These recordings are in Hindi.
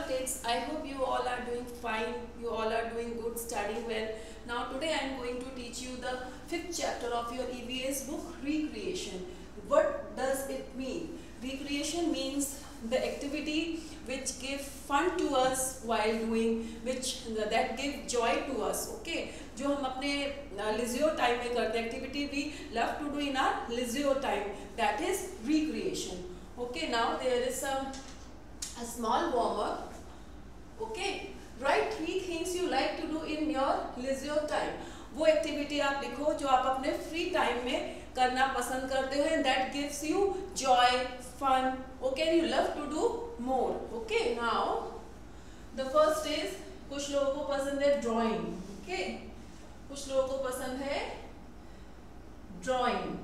kids, I hope you all are doing fine, you all are doing good, studying well. Now today I am going to teach you the 5th chapter of your EVS book, Recreation. What does it mean? Recreation means the activity which give fun to us while doing, which that give joy to us. Okay, जो हम अपने leisure time में करते हैं, activity we love to do in our leisure time, that is recreation. Okay, now there is a small warm up. Okay, write 3 things you like to do in your leisure time. वो एक्टिविटी आप लिखो जो आप अपने फ्री टाइम में करना पसंद करते हो, and that gives you joy, fun, okay, and you love to do more. Okay, now the first is, कुछ लोगों को पसंद है ड्राइंग. Okay, कुछ लोगों को पसंद है drawing.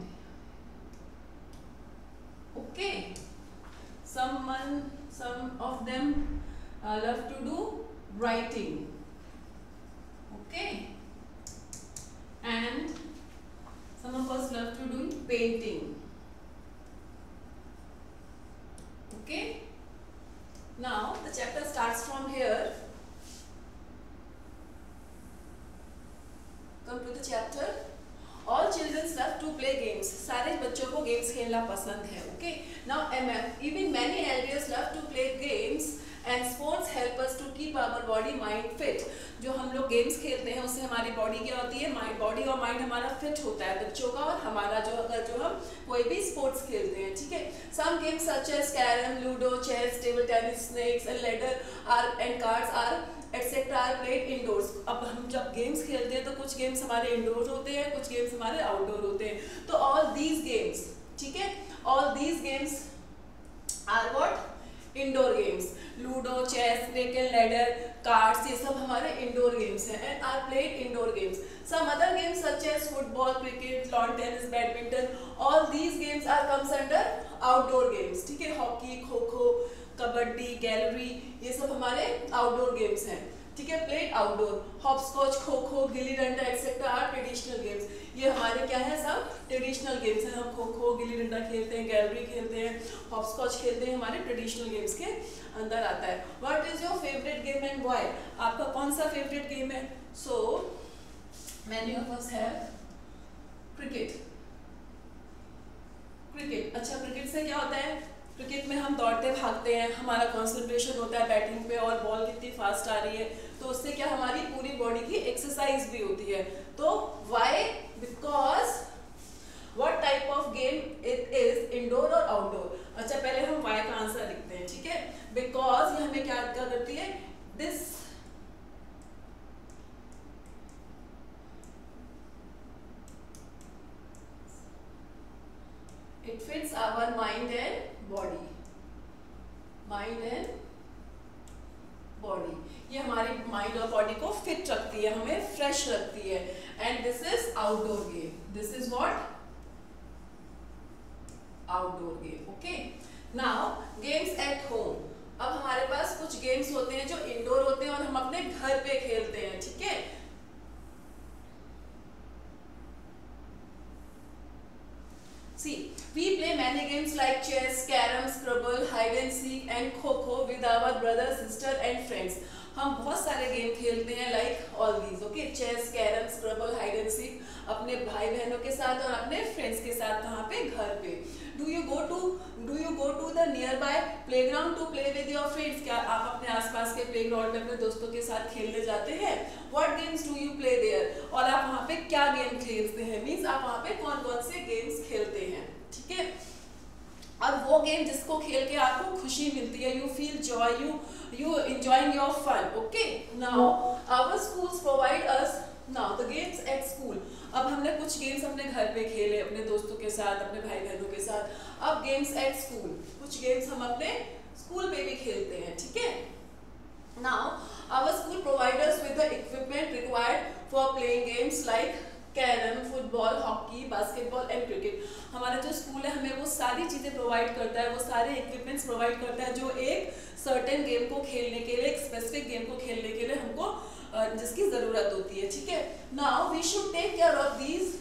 Okay, some of them love to do writing. Okay, and some of us love to do painting. Okay, now the chapter starts from here. Come to the chapter. All children love to play games. सारे बच्चों को गेम्स खेलना पसंद है. Okay, now even many elders love to play games and sports help us to keep our body mind fit. जो हम लोग गेम्स खेलते हैं उससे हमारी बॉडी क्या होती है, बॉडी और माइंड हमारा फिट होता है, बच्चों का और हमारा. जो हम कोई भी स्पोर्ट्स खेलते हैं, ठीक है. Some games such as carrom, ludo, chess, table tennis, snakes and ladder and cards are etcetera are played indoors. अब हम जब गेम्स खेलते हैं तो कुछ गेम्स हमारे इंडोर होते हैं, कुछ गेम्स हमारे आउटडोर होते हैं. तो ऑल दीज गेम्स, ठीक है, all these games are what, indoor games. Ludo, chess, snake and ladder, cards, ये सब हमारे इंडोर गेम्स हैं and are played indoor games. Some other games such as football, cricket, lawn tennis, badminton, all these games are comes under outdoor games. ठीक है, हॉकी, खो खो, कबड्डी, गैलरी, ये सब हमारे आउटडोर गेम्स हैं. ठीक है, played outdoor. Hopscotch, kho kho, gilli danda etcetera are traditional games. ये हमारे क्या है, सब ट्रेडिशनल गेम्स हैं. हम खो खो, गिल्ली डंडा खेलते हैं, गैलरी खेलते हैं, हॉपस्कॉच खेलते हैं, हमारे ट्रेडिशनल गेम्स के अंदर आता है. What is your favourite game and why? आपका कौन सा फेवरेट गेम है? So many of us have cricket. Cricket, अच्छा, क्रिकेट से क्या होता है? क्रिकेट में हम दौड़ते भागते हैं, हमारा कंसंट्रेशन होता है बैटिंग पे और बॉल कितनी फास्ट आ रही है, तो उससे क्या हमारी पूरी बॉडी की एक्सरसाइज भी होती है. तो why? Because what type of game it is, indoor और आउटडोर. अच्छा, पहले हम व्हाई का आंसर लिखते हैं. ठीक है, बिकॉज ये हमें क्या करती है, this it fits our mind and body. Mind and body, ये हमारी माइंड और बॉडी को फिट रखती है, हमें फ्रेश रखती है. And this is outdoor game. This is what, outdoor game. Okay, now games at home. अब हमारे पास कुछ गेम्स होते हैं जो इंडोर होते हैं और हम अपने घर पे खेलते हैं. ठीक है, see, we play many games like chess, carom, scrabble, hide and seek and kho-kho with our brother, sister and friends. हम बहुत सारे गेम खेलते हैं like all these. Okay, chess, carom, scrabble, hide and seek अपने भाई बहनों के साथ और अपने फ्रेंड्स के साथ. कहाँ पे? घर पे. Do you go to the nearby playground to play with your friends? क्या आप अपने आसपास के प्लेग्राउंड में अपने दोस्तों के साथ खेलने जाते हैं? What games do you play there? और आप वहाँ पे क्या गेम खेलते हैं? मीन्स आप वहाँ पे कौन कौन से गेम्स खेलते हैं. ठीक है, और वो गेम जिसको खेल के आपको खुशी मिलती है, you feel Joy, you enjoying your fun. Okay, now our schools provide us now the games at school. अब हमने कुछ गेम्स अपने घर पे खेले अपने दोस्तों के साथ, अपने भाई बहनों के साथ. अब गेम्स एट स्कूल, कुछ गेम्स हम अपने स्कूल पे भी खेलते हैं. ठीक है, now our school provides us with the equipment required for playing games like carrom, football, hockey, basketball and cricket. हमारा जो स्कूल है हमें वो सारी चीज़ें प्रोवाइड करता है, वो सारे इक्विपमेंट्स प्रोवाइड करता है जो एक सर्टेन गेम को खेलने के लिए, एक स्पेसिफिक गेम को खेलने के लिए हमको जिसकी ज़रूरत होती है. ठीक है, now we should take care of these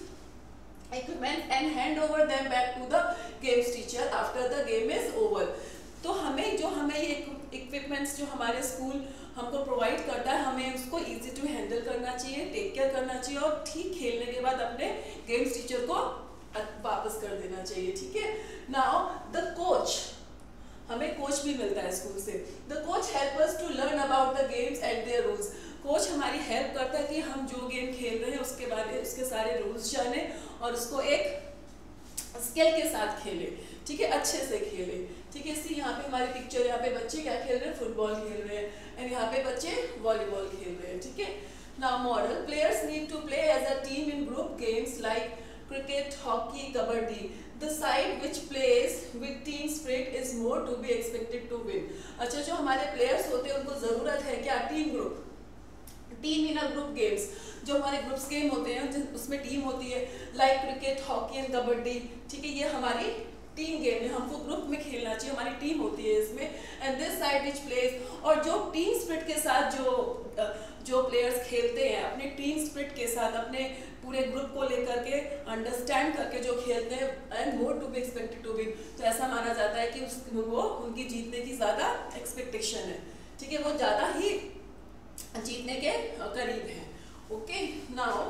equipment and hand over them back to the games teacher after the game is over. तो हमें ये इक्विपमेंट्स जो हमारे स्कूल हमको प्रोवाइड करता है, हमें उसको इजी टू हैंडल करना चाहिए, टेक केयर करना चाहिए और ठीक खेलने के बाद अपने गेम्स टीचर को वापस कर देना चाहिए, ठीक है। नाउ द कोच, हमें कोच भी मिलता है स्कूल से। The coach help us to learn about the games and their rules. Coach हमारी हेल्प करता है कि हम जो गेम खेल रहे हैं उसके बारे में, उसके सारे रूल्स जाने और उसको एक स्किल के साथ खेले, ठीक है, अच्छे से खेले, ठीक है। इसलिए यहाँ पे हमारी पिक्चर, यहाँ पे बच्चे क्या खेल रहे हैं, फुटबॉल खेल रहे हैं एंड यहाँ पे बच्चे वॉलीबॉल खेल रहे हैं, ठीक है। Now model, players need to play as a team in group games like cricket, hockey, kabaddi. The side which plays with team spirit is more to be expected to win. अच्छा, जो हमारे प्लेयर्स होते हैं उनको ज़रूरत है क्या, team group, team in a group games, जो हमारे ग्रुप्स गेम होते हैं उसमें टीम होती है, like cricket, hockey and kabaddi, ठीक है, ये हमारी टीम गेम है, हमको ग्रुप में खेलना चाहिए, हमारी टीम होती है इसमें। And this side which pledge, और जो टीम स्पिरिट के साथ जो प्लेयर्स खेलते हैं, अपने टीम स्पिरिट के साथ, अपने पूरे ग्रुप को लेकर के अंडरस्टैंड करके जो खेलते हैं, and more to be expected to win, तो ऐसा माना जाता है कि वो उनकी जीतने की ज़्यादा एक्सपेक्टेशन है, ठीक है, वो ज़्यादा ही जीतने के करीब है। Okay, now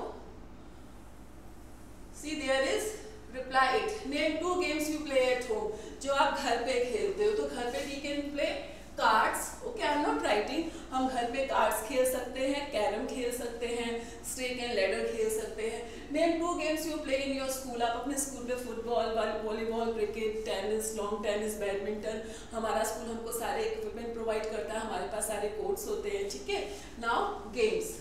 see there is reply it, name 2 games you play at home, जो आप घर पे खेलते हो, तो घर पे we can play cards, okay, I am not writing, हम घर पे कार्ड्स खेल सकते हैं, कैरम खेल सकते हैं, स्नेक एंड लैडर खेल सकते हैं। Name 2 games you play in your school, आप अपने स्कूल पे football, volleyball, cricket, tennis, long tennis, badminton, हमारा स्कूल हमको सारे इक्विपमेंट प्रोवाइड करता है, हमारे पास सारे कोर्ट्स होते हैं, ठीक है। नाउ गेम्स,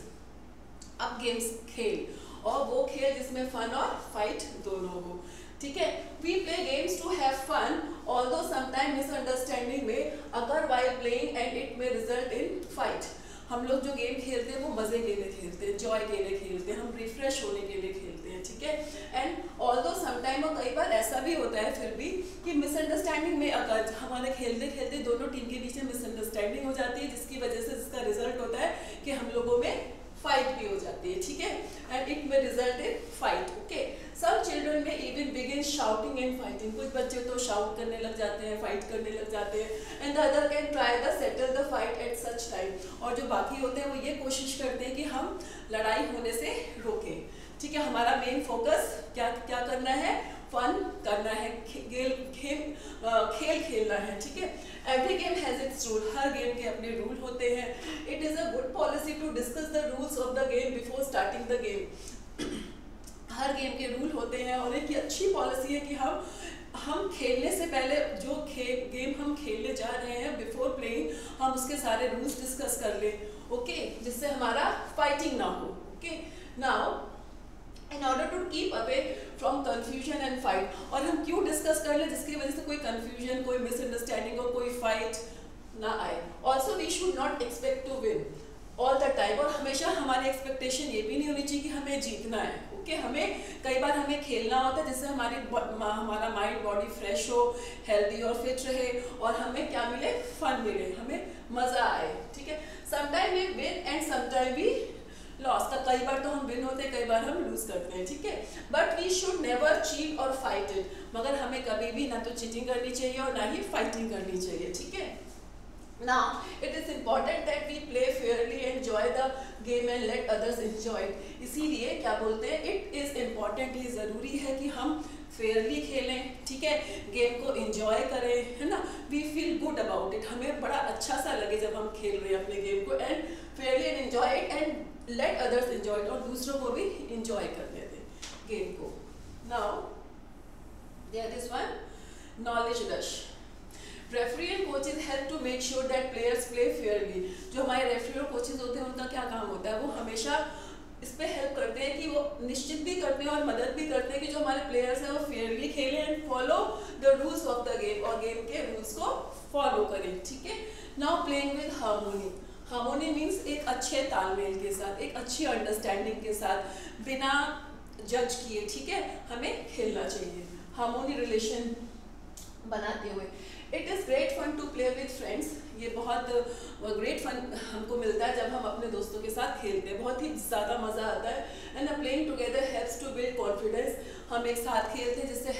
अब गेम्स खेल, और वो खेल जिसमें फन और फाइट दोनों हो, ठीक है। We play games to have fun, although sometime misunderstanding में अगर while playing and it may result in fight. हम लोग जो गेम खेलते हैं वो मजे के लिए खेलते हैं, जॉय के लिए खेलते हैं, हम रिफ्रेश होने के लिए खेलते हैं, ठीक है। एंड ऑल्दो समटाइम, और कई बार ऐसा भी होता है फिर भी कि मिसअंडरस्टैंडिंग में अगर हमारे खेलते खेलते दोनों टीम के बीच में मिसअंडरस्टैंडिंग हो जाती है, जिसकी वजह से जिसका रिजल्ट होता है कि हम लोगों में फाइट भी हो जाती है, ठीक है, एंड इट में result in fight, okay. Some children में even begin shouting and fighting, कुछ बच्चे तो शाउट करने लग जाते हैं, फाइट करने लग जाते हैं, and the other can try the settle the fight at such time, और जो बाकी होते हैं वो ये कोशिश करते हैं कि हम लड़ाई होने से रोकें, ठीक है। हमारा मेन फोकस क्या करना है, फन करना है, खेल खेलना है, ठीक है। Every game has its rule, हर गेम के अपने रूल होते हैं। It is a good policy to discuss the rules of the game before starting the game. हर गेम के रूल होते हैं और एक अच्छी पॉलिसी है कि हम खेलने से पहले जो गेम हम खेलने जा रहे हैं, बिफोर प्लेइंग हम उसके सारे रूल्स डिस्कस कर लें, ओके, जिससे हमारा फाइटिंग ना हो, okay. Now in order to keep away from confusion and fight, और हम क्यों डिस्कस कर लें जिसकी वजह से कोई confusion, कोई मिसअंडरस्टैंडिंग और कोई फाइट ना आए। Also we should not expect to win all the time, और हमेशा हमारी एक्सपेक्टेशन ये भी नहीं होनी चाहिए कि हमें जीतना है, ओके। हमें कई बार हमें खेलना होता है जिससे हमारा माइंड बॉडी फ्रेश हो, हेल्दी और फिट रहे, और हमें क्या मिले, फन मिले, हमें मज़ा आए, ठीक है। Sometime we win and sometime we loss, का कई बार तो हम विन होते हैं, कई बार हम लूज करते हैं, ठीक है। But we should never cheat और फाइट इट, मगर हमें कभी भी ना तो चीटिंग करनी चाहिए और ना ही फाइटिंग करनी चाहिए, ठीक है। Now it is important that we play fairly, enjoy the game and let others enjoy it. इसीलिए क्या बोलते हैं, it is important, ये ज़रूरी है कि हम फेयरली खेलें, ठीक है, गेम को एंजॉय करें, है ना। We feel good about it, हमें बड़ा अच्छा सा लगे जब हम खेल रहे हैं अपने गेम को, and fairly and enjoy it and let others enjoy it, और दूसरों को भी एंजॉय करने दें गेम को। Now there is one knowledge rush, referee and coaches help to make sure that players play fairly. जो हमारे रेफरी और कोचेज होते हैं उनका क्या काम होता है, वो हमेशा इस पे हेल्प करते हैं कि वो निश्चित भी करते हैं और मदद भी करते हैं कि जो हमारे प्लेयर्स हैं वो फेयरली खेलें and follow the rules of the game, और गेम के रूल्स को फॉलो करें, ठीक है। Now playing with harmony, harmony means एक अच्छे तालमेल के साथ, एक अच्छी अंडरस्टैंडिंग के साथ, बिना जज किए, ठीक है, हमें खेलना चाहिए हार्मोनी रिलेशन बनाते हुए। It is great fun to play with friends, ये बहुत ग्रेट फन हमको मिलता है जब हम अपने दोस्तों के साथ खेलते हैं, बहुत ही ज़्यादा मज़ा आता है। And playing together helps to build confidence, हम एक साथ खेलते हैं जिससे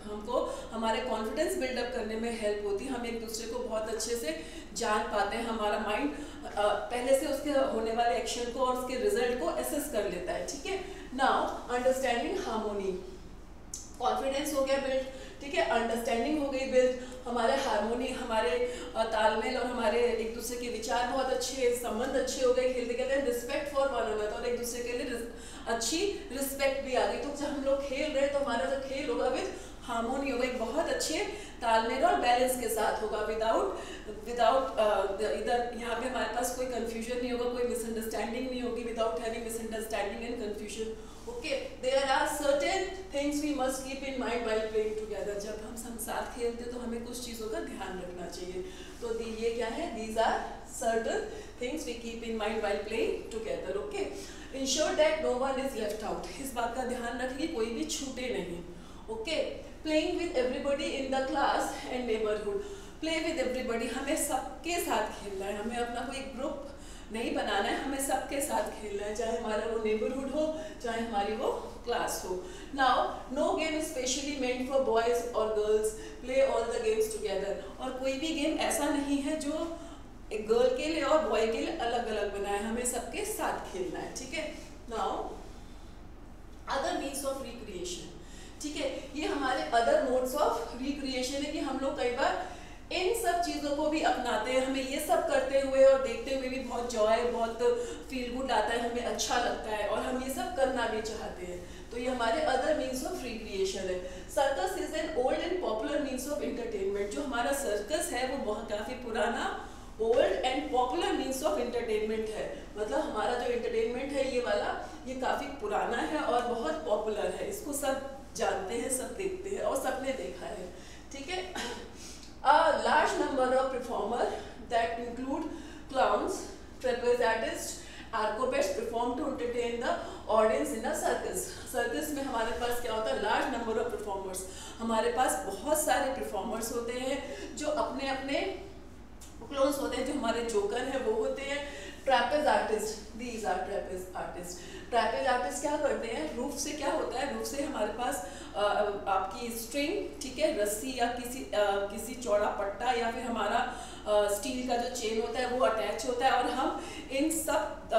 हमको हमारे कॉन्फिडेंस बिल्डअप करने में हेल्प होती है, हम एक दूसरे को बहुत अच्छे से जान पाते हैं, हमारा माइंड पहले से उसके होने वाले एक्शन को और उसके रिजल्ट को असेस कर लेता है, ठीक है। नाउ अंडरस्टैंडिंग हार्मोनी, कॉन्फिडेंस हो गया बिल्ड, ठीक है, अंडरस्टैंडिंग हो गई बिल्ड, हमारे हार्मोनी, हमारे तालमेल और हमारे एक दूसरे के विचार बहुत अच्छे, संबंध अच्छे हो गए, खेलते कहते हैं रिस्पेक्ट फॉर वन अनदर, और एक दूसरे के लिए अच्छी रिस्पेक्ट भी आ गई। तो जब हम लोग खेल रहे हैं तो हमारा जो खेल होगा विद हार्मोनी होगा, एक बहुत अच्छे तालमेल और बैलेंस के साथ होगा, विदाउट इधर यहाँ पे हमारे पास कोई कंफ्यूजन नहीं होगा, कोई मिसअंडरस्टैंडिंग नहीं होगी, without having misunderstanding and confusion. Okay, there are certain things we must keep in mind while playing together. जब हम साथ खेलते हैं तो हमें कुछ चीज़ों का ध्यान रखना चाहिए। तो ये क्या है, these are certain things we keep in mind while playing together. Okay, ensure that no one is left out, इस बात का ध्यान रखिए कोई भी छूटे नहीं। Okay, playing with everybody in the class and neighbourhood, play with everybody, हमें सबके साथ खेलना है, हमें अपना कोई ग्रुप नहीं बनाना है, हमें सबके साथ खेलना है, चाहे हमारा वो नेबरहुड हो, चाहे हमारी वो क्लास हो। Now no game specially meant for boys और girls, play all the games together, और कोई भी गेम ऐसा नहीं है जो एक गर्ल के लिए और बॉय के लिए अलग अलग बना है, हमें सबके साथ खेलना है, ठीक है। Now other means of recreation, ठीक है, ये हमारे अदर मोड्स ऑफ रिक्रिएशन है कि हम लोग कई बार इन सब चीज़ों को भी अपनाते हैं, हमें ये सब करते हुए और देखते हुए भी बहुत जॉय, बहुत फील गुड आता है, हमें अच्छा लगता है और हम ये सब करना भी चाहते हैं। तो ये हमारे अदर मीन्स ऑफ रिक्रिएशन है। Circus is an old and popular means of entertainment, जो हमारा सर्कस है वो बहुत काफ़ी पुराना, old and popular means of entertainment है। मतलब हमारा जो एंटरटेनमेंट है ये वाला, ये काफ़ी पुराना है और बहुत पॉपुलर है, इसको सब जानते हैं, सब देखते हैं और सबने देखा है, ठीक है। A large number of performers that include clowns, trapeze artists, acrobats perform to entertain the audience in a circus. Circus में हमारे पास क्या होता है, large number of performers, हमारे पास बहुत सारे performers होते हैं जो अपने अपने क्लोन्स होते हैं, जो हमारे जोकर हैं वो होते हैं। Trapeze artist, these are trapeze artist. Trapeze artist क्या करते हैं, रूफ से क्या होता है, रूफ से हमारे पास आपकी स्ट्रिंग, ठीक है, रस्सी या किसी चौड़ा पट्टा या फिर हमारा स्टील का जो चेन होता है वो अटैच होता है, और हम इन सब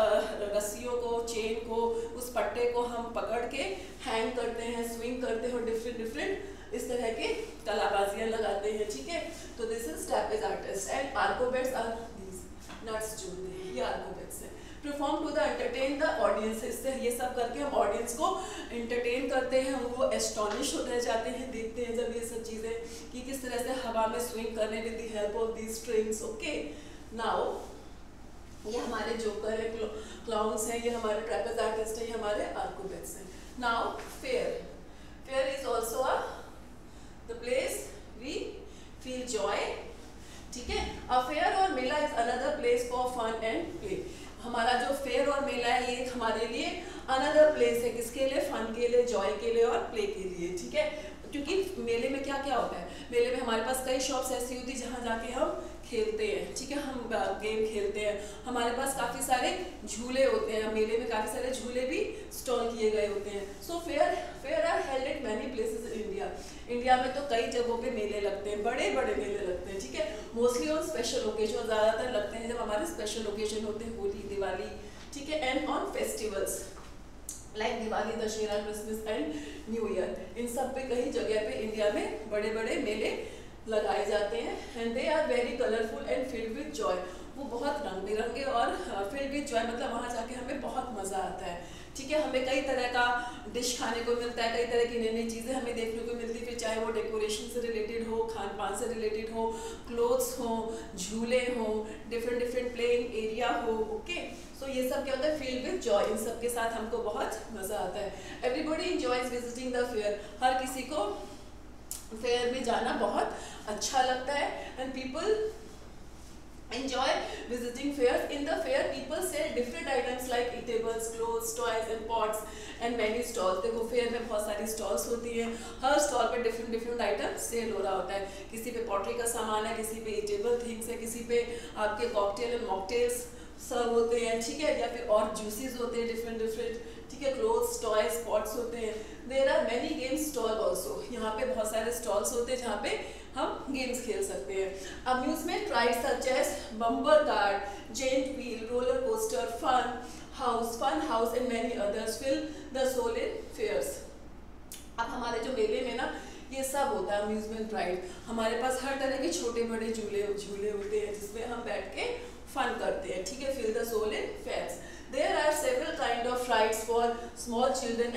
रस्सियों को, चेन को, उस पट्टे को हम पकड़ के हैंग करते हैं, स्विंग करते हैं और डिफरेंट इस तरह के कलाबाजियाँ लगाते हैं, ठीक है। तो this is trapeze artist. And acrobats are these नट्स, जो ये आर्कोबेट्स है, perform to the entertain the audience. इससे ये सब करके हम ऑडियंस को एंटरटेन करते हैं, वो एस्टॉनिश हो रह जाते हैं, देखते हैं जब ये सब चीज़ें कि किस तरह से हवा में स्विंग करने with the help of these strings. Okay, now ये हमारे जोकर है, क्लाउन्स हैं, ये हमारे ट्रैपेज आर्टिस्ट है, ये हमारे आर्कोबेट्स हैं। Now fair, fair is also the place we feel joy, ठीक है। अ फेयर और mela is another place for fun and play. हमारा जो फेयर और मेला है ये हमारे लिए अनदर प्लेस है, किसके लिए, फन के लिए, जॉय के लिए और प्ले के लिए, ठीक है। क्योंकि मेले में क्या क्या होता है, मेले में हमारे पास कई शॉप्स ऐसी होती है जहाँ जाके हम खेलते हैं, ठीक है, हम गेम खेलते हैं, हमारे पास काफ़ी सारे झूले होते हैं, मेले में काफ़ी सारे झूले भी स्टॉल किए गए होते हैं। So fair are held at many places in India. India में तो कई जगहों पे मेले लगते हैं, बड़े बड़े मेले लगते हैं, ठीक है। मोस्टली ऑन स्पेशल ओकेजन, ज़्यादातर लगते हैं जब हमारे स्पेशल ओकेजन होते हैं, होली, दिवाली, ठीक है, and on festivals like Diwali, Dussehra, Christmas and new year. इन सब पे कई जगह पे इंडिया में बड़े बड़े मेले लगाए जाते हैं। And they are very colourful and filled with joy, वो बहुत रंग बिरंगे और फिल्ड विद जॉय, मतलब वहाँ जाके हमें बहुत मज़ा आता है, ठीक है। हमें कई तरह का डिश खाने को मिलता है, कई तरह की नई नई चीज़ें हमें देखने को मिलती है, फिर चाहे वो डेकोरेशन से रिलेटेड हो, खान पान से रिलेटेड हो, क्लोथ्स हो, झूले हो, डिफरेंट प्लेइंग एरिया हो। ओके, सो ये सब क्या होता है, फील्ड विद जॉय, इन सब के साथ हमको बहुत मज़ा आता है। Everybody enjoys visiting the fair, हर किसी को फेयर में जाना बहुत अच्छा लगता है। And people enjoy visiting fairs. In the fair people sell different items like eatables, clothes, toys and pots and many stalls. देखो फेयर में बहुत सारी स्टॉल्स होती हैं, हर स्टॉल पे डिफरेंट आइटम सेल हो रहा होता है। किसी पे पॉटरी का सामान है, किसी पे ईटेबल थिंग्स है, किसी पे आपके कॉकटेल एंड मॉकटेल्स सर्व होते हैं, ठीक है, या फिर और जूसेस होते हैं डिफरेंट, ठीक है, क्लोथ्स, टॉयज, स्पॉट्स होते हैं। There are many games stall also, यहाँ पे बहुत सारे स्टॉल्स होते हैं जहाँ पे हम गेम्स खेल सकते हैं। Amusement rides such as bumper cars, giant wheel, roller coaster, fun house and many others fill the soul in fairs. अब हमारे जो मेले में ना ये सब होता है, अम्यूजमेंट राइड, हमारे पास हर तरह के छोटे बड़े झूले होते हैं जिसमें हम बैठ के फन करते हैं, ठीक है, feel the soul in fairs. There are several kind of rides for small children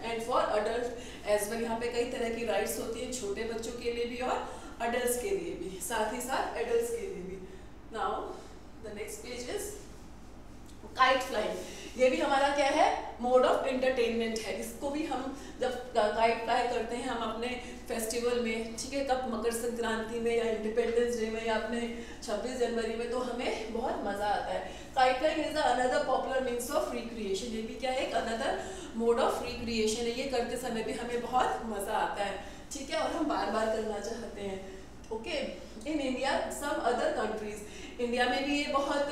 and for adults as well। यहाँ पे कई तरह की राइड्स होती हैं छोटे बच्चों के लिए भी और अडल्ट्स के लिए भी, साथ ही साथ एडल्ट्स के लिए भी। Now the next page is kite flying. ये भी हमारा क्या है, मोड ऑफ एंटरटेनमेंट है। इसको भी हम जब काइट फ्लाई करते हैं हम अपने फेस्टिवल में, ठीक है, कब मकर संक्रांति में या इंडिपेंडेंस डे में या अपने 26 जनवरी में, तो हमें बहुत मजा आता है। Kite flying is another popular means of recreation. ये भी क्या है, एक अनदर मोड ऑफ रिक्रिएशन है। ये करते समय भी हमें बहुत मजा आता है, ठीक है, और हम बार बार करना चाहते हैं। Okay, in India some other countries, India में भी ये बहुत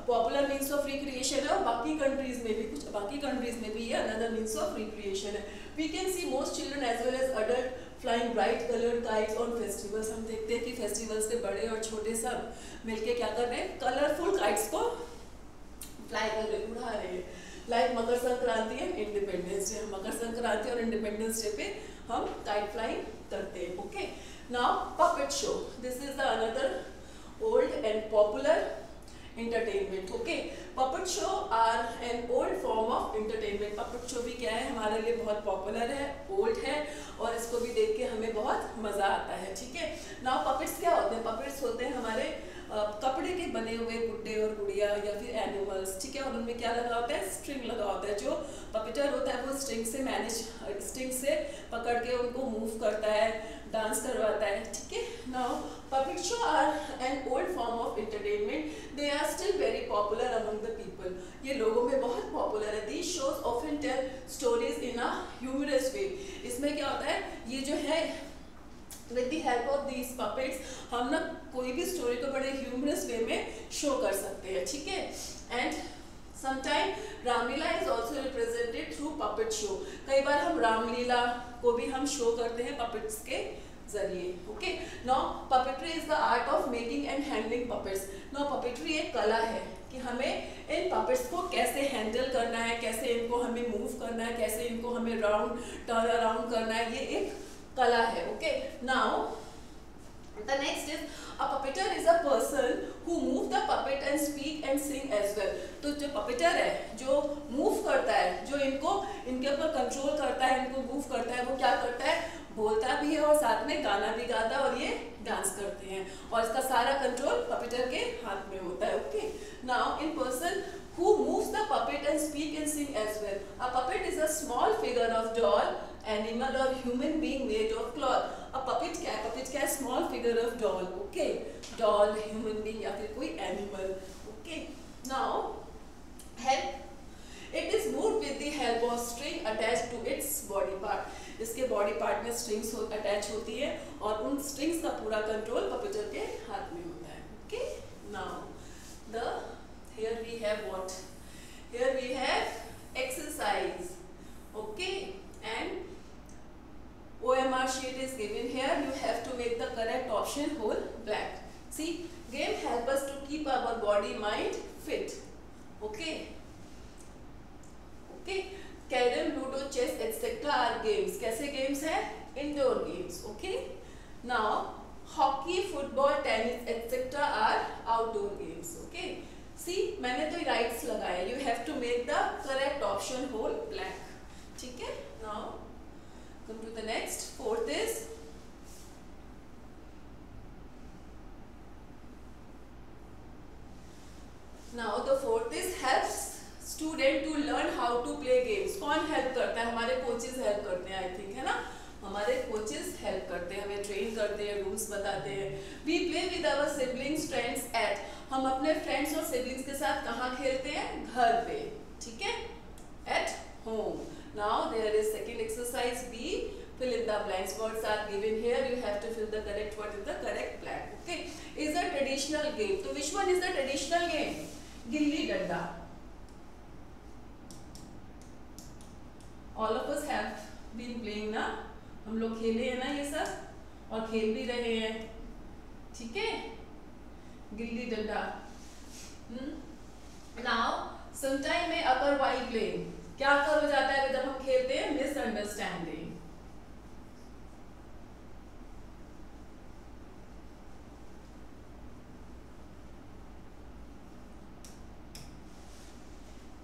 पॉपुलर मीन्स ऑफ रिक्रिएशन है, और बाकी कंट्रीज में भी, कुछ बाकी कंट्रीज में भी ये अनदर मीन्स ऑफ रिक्रिएशन है। We can see most children as well as adult flying bright coloured kites on festivals. हम देखते हैं कि फेस्टिवल्स के बड़े और छोटे सब मिलके क्या कर रहे हैं, कलरफुल काइट्स को फ्लाई कर रहे, उड़ा रहे हैं। Like Makar Sankranti and independence day, Makar Sankranti और इंडिपेंडेंस डे पे हम काइट फ्लाइंग करते हैं। Okay, now puppet show, this is the another old and popular entertainment। okay, puppet show are an old form of entertainment। puppet show भी क्या है, हमारे लिए बहुत पॉपुलर है, ओल्ड है, और इसको भी देख के हमें बहुत मजा आता है, ठीक है। नाउ पपेट्स क्या होते हैं, पपेट्स होते हैं हमारे कपड़े के बने हुए गुड्डे और गुड़िया या फिर एनिमल्स, ठीक है, और उनमें क्या लगा होता है, स्ट्रिंग लगा होता है। जो पपेटर होता है वो स्ट्रिंग से पकड़ के उनको मूव करता है, डांस करवाता है, ठीक है। Now puppet show are an old form of entertainment, they are still very popular among the people। ये लोगों में बहुत पॉपुलर है। These shows often tell stories in a humorous way। इसमें क्या होता है, ये जो है with the help of these puppets हम ना कोई भी स्टोरी को बड़े ह्यूमरस वे में शो कर सकते हैं, ठीक है। And sometimes Ramlila is also represented through puppet show। कई बार हम रामलीला को भी हम शो करते हैं puppets के जरिए। Okay, now puppetry is the art of making and handling puppets. Now puppetry एक कला है कि हमें इन पपेट्स को कैसे हैंडल करना है, कैसे इनको हमें मूव करना है, कैसे इनको हमें टर्न अराउंड करना है, ये एक कला है। Okay, now the next is a puppeteer is a person who move the puppet and speak and sing as well। तो जो puppeteer है, जो मूव करता है, जो इनको इनके ऊपर कंट्रोल करता है, इनको मूव करता है, वो क्या करता है, बोलता भी है और साथ में गाना भी गाता है और ये डांस करते हैं, और इसका सारा कंट्रोल पपेटर के हाथ में होता है। Okay, now in person who moves the puppet and speak and sing as well। A puppet is a small figure of doll, animal or human being made of cloth। A puppet क्या है, puppet क्या है, small figure of doll। okay, doll, human being या फिर कोई animal। okay, now it is moved with the help of string attached to its body part। इसके बॉडी पार्ट में स्ट्रिंग्स अटैच होती है और उन स्ट्रिंग्स का पूरा कंट्रोल पपेटर के हाथ में होता है। Okay, now here we have what? Here we have exercise। okay, and OMR sheet is given here, you have to make the correct option whole blank। see, game help us to keep our body mind fit। okay, carrom, ludo, chess etcetera are games. कैसे गेम्स है, indoor games. Okay, now hockey, football, tennis etcetera are outdoor games. Okay, see मैंने तो राइट्स लगाया, you have to make the correct option whole blank, ठीक है। Now come to the next, fourth is now the fourth is helps student to learn how to play games. कौन हेल्प करता है, हमारे कोचेस हेल्प करते हैं, आई थिंक, है ना, हमारे कोचेस हेल्प करते हैं, हमें ट्रेन करते हैं, रूल्स बताते हैं। We play with our siblings friends at, हम अपने फ्रेंड्स और सिबलिंग्स के साथ कहाँ खेलते हैं, घर पे, ठीक है, at home. Now there is second exercise B, fill in the blanks, words are given here, you have to fill the correct word in the correct blank। okay, is a traditional game, so which one is the traditional game? Gilli danda. All of us have been playing ना, हम लोग खेले हैं ना ये सब और खेल भी रहे हैं, ठीक है, गिल्ली डंडा। नाउ समटाइम में अपर वाई प्लेइंग क्या कर हो जाता है जब हम खेलते हैं, मिसअंडरस्टैंडिंग।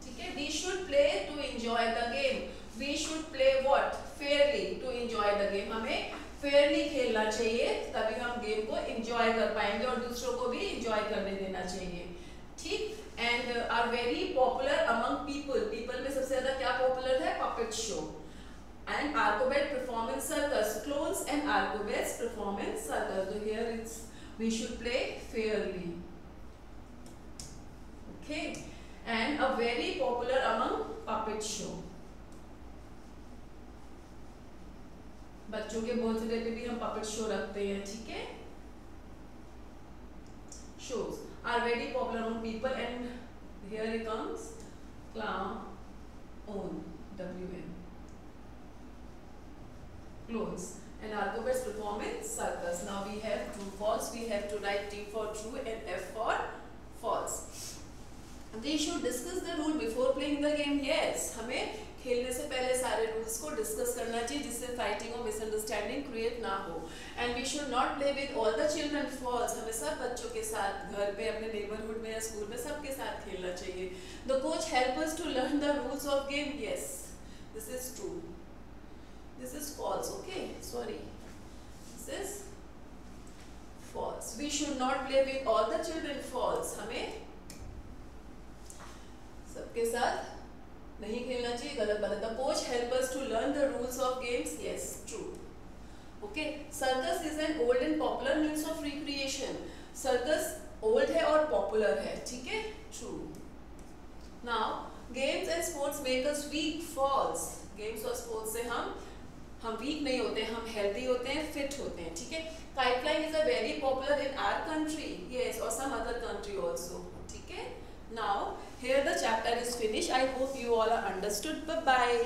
ठीक है, we should play to enjoy the game, we should play what, fairly to enjoy the game, हमें फेयरली खेलना चाहिए तभी हम गेम को एंजॉय कर पाएंगे और दूसरों को भी एंजॉय करने देना चाहिए, ठीक। And are very popular among people, people में सबसे ज्यादा क्या पॉपुलर है, puppet show and acrobat performance circus, clowns and acrobats performance circus. So here it's we should play fairly, okay, and a very popular among puppet show। बच्चों के बर्थडे पे भी हम पपेट शो रखते हैं, ठीक है। Shows are very popular among people and here it comes clown, WN, clones and Arcobats performance circus। Now we have true false, we have to write T for true and F for false। They should discuss the rule before playing the game। Yes, हमें खेलने से पहले सारे रूल्स को डिस्कस करना चाहिए जिससे फाइटिंग और मिसअंडरस्टैंडिंग क्रिएट ना हो। And we should not play with all the children false, हमें सब बच्चों के साथ घर पे, अपने नेबरहुड में या स्कूल में सबके साथ खेलना चाहिए। The coach help us to learn the rules of game. Yes, this is true, this is false, okay, sorry, this is false. We should not play with all the children false, हमें सबके साथ नहीं खेलना चाहिए, गलत बात है। The coach help us to learn the rules of games. Yes, true, okay. Circus is an old and popular means of recreation, circus old है और पॉपुलर है, ठीक है, true. Now games and sports make us weak. False, games और स्पोर्ट्स से हम वीक नहीं होते, हम हेल्दी होते हैं, फिट होते हैं, ठीक है। Kite flying is a very popular in our country, yes, और सम अदर कंट्री आल्सो, ठीक है। Now here the chapter is finished. I hope you all are understood. Bye bye.